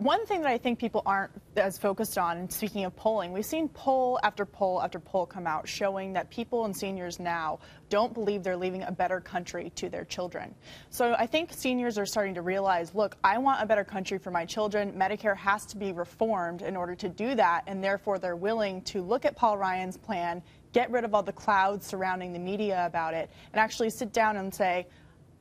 One thing that I think people aren't as focused on, and speaking of polling, we've seen poll after poll after poll come out showing that people and seniors now don't believe they're leaving a better country to their children. So I think seniors are starting to realize, look, I want a better country for my children. Medicare has to be reformed in order to do that, and therefore they're willing to look at Paul Ryan's plan, get rid of all the clouds surrounding the media about it, and actually sit down and say,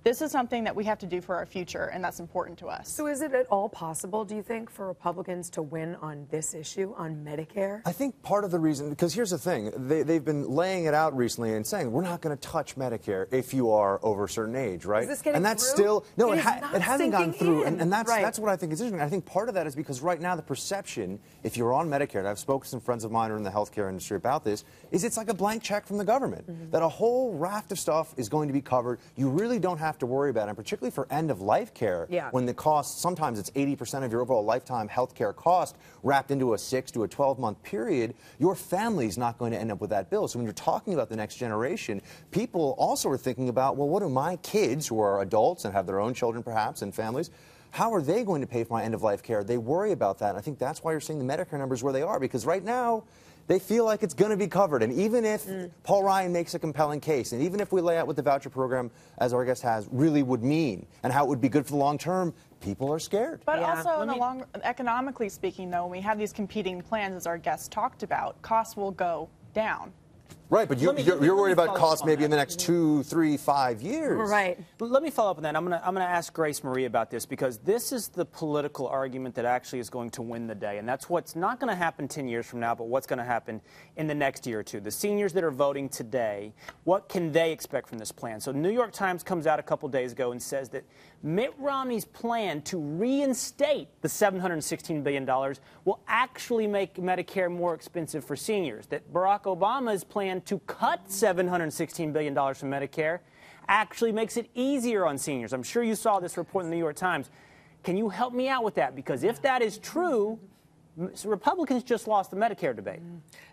this is something that we have to do for our future, and that's important to us. So is it at all possible, do you think, for Republicans to win on this issue, on Medicare? I think part of the reason, because here's the thing, they've been laying it out recently and saying, we're not going to touch Medicare if you are over a certain age, right? Is this getting and that's through? still, no, it not hasn't gone through, in. and that's, right. that's what I think is interesting. I think part of that is because right now the perception, if you're on Medicare, and I've spoken to some friends of mine who are in the healthcare industry about this, is it's like a blank check from the government, that a whole raft of stuff is going to be covered. You really don't have to worry about it, and particularly for end-of-life care, when the cost, sometimes it's 80% of your overall lifetime health care cost wrapped into a 6 to a 12-month period, your family's not going to end up with that bill. So when you're talking about the next generation, people also are thinking about, well, what do my kids, who are adults and have their own children perhaps and families, how are they going to pay for my end-of-life care? They worry about that, and I think that's why you're seeing the Medicare numbers where they are, because right now, they feel like it's going to be covered. And even if Paul Ryan makes a compelling case, and even if we lay out what the voucher program, as our guest has, really would mean, and how it would be good for the long term, people are scared. But also, in the long, economically speaking, though, when we have these competing plans, as our guests talked about, costs will go down. Right, but you're worried about costs maybe in the next 2, 3, 5 years. Right. Let me follow up on that. I'm gonna ask Grace Marie about this, because this is the political argument that actually is going to win the day, and that's what's not going to happen 10 years from now, but what's going to happen in the next year or two. The seniors that are voting today, what can they expect from this plan? So New York Times comes out a couple days ago and says that Mitt Romney's plan to reinstate the $716 billion will actually make Medicare more expensive for seniors, that Barack Obama's plan to cut $716 billion from Medicare actually makes it easier on seniors. I'm sure you saw this report in the New York Times. Can you help me out with that? Because if that is true, Republicans just lost the Medicare debate.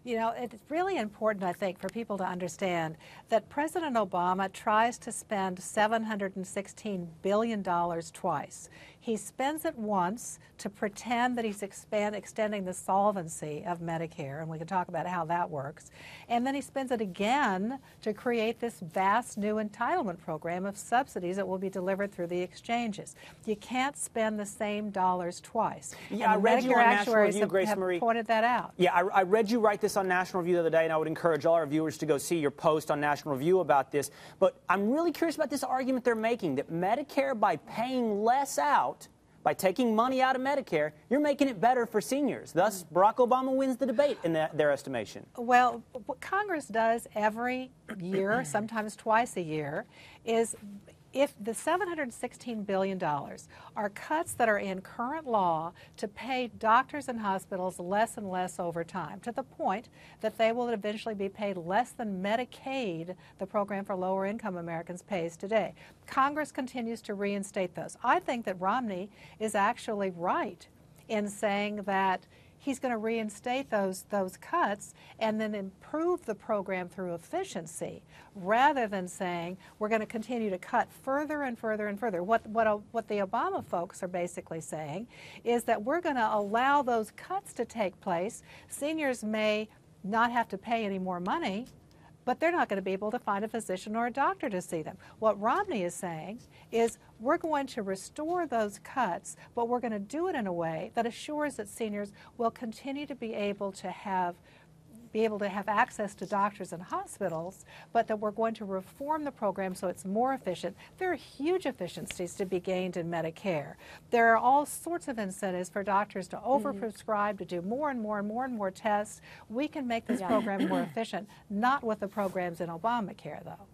You know, it's really important, I think, for people to understand that President Obama tries to spend $716 billion twice. He spends it once to pretend that he's extending the solvency of Medicare, and we can talk about how that works. And then he spends it again to create this vast new entitlement program of subsidies that will be delivered through the exchanges. You can't spend the same dollars twice. Yeah, and I read you on National Review, Grace have Marie. pointed that out. Yeah, I read you write this on National Review the other day, and I would encourage all our viewers to go see your post on National Review about this. But I'm really curious about this argument they're making, that Medicare, by paying less out, by taking money out of Medicare, you're making it better for seniors. Thus, Barack Obama wins the debate in their estimation. Well, what Congress does every year, sometimes twice a year, is if the $716 billion are cuts that are in current law to pay doctors and hospitals less and less over time, to the point that they will eventually be paid less than Medicaid, the program for lower income Americans, pays today. Congress continues to reinstate those. I think that Romney is actually right in saying that he's going to reinstate those cuts and then improve the program through efficiency, rather than saying we're going to continue to cut further and further and further. What the Obama folks are basically saying is that we're going to allow those cuts to take place. Seniors may not have to pay any more money, but they're not going to be able to find a physician or a doctor to see them. What Romney is saying is we're going to restore those cuts, but we're going to do it in a way that assures that seniors will continue to be able to have access to doctors and hospitals, but that we're going to reform the program so it's more efficient. There are huge efficiencies to be gained in Medicare. There are all sorts of incentives for doctors to overprescribe, to do more and more and more and more tests. We can make this program more efficient, not with the programs in Obamacare, though.